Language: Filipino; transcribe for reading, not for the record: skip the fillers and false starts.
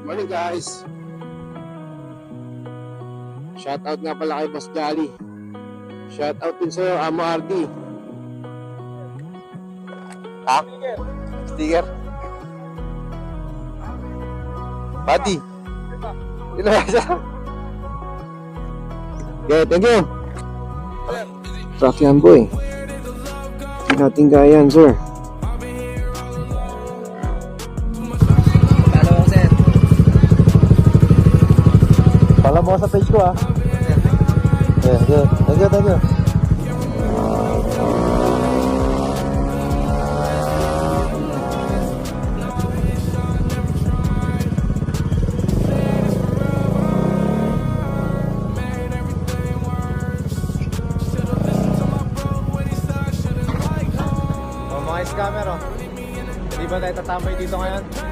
Morning guys. Shout out nga pala kay Boss Jolly. Shout out din sa'yo, Amo RD. Ha? Sticker? Buddy. Yun na siya. Okay, thank you. Truck yan boy. Hindi natin kaya yan, sir. Follow mo sa page ko ah. Yeah, good. Thank you, thank you. Mga scammer oh. Hindi ba tayo tatambay dito ngayon?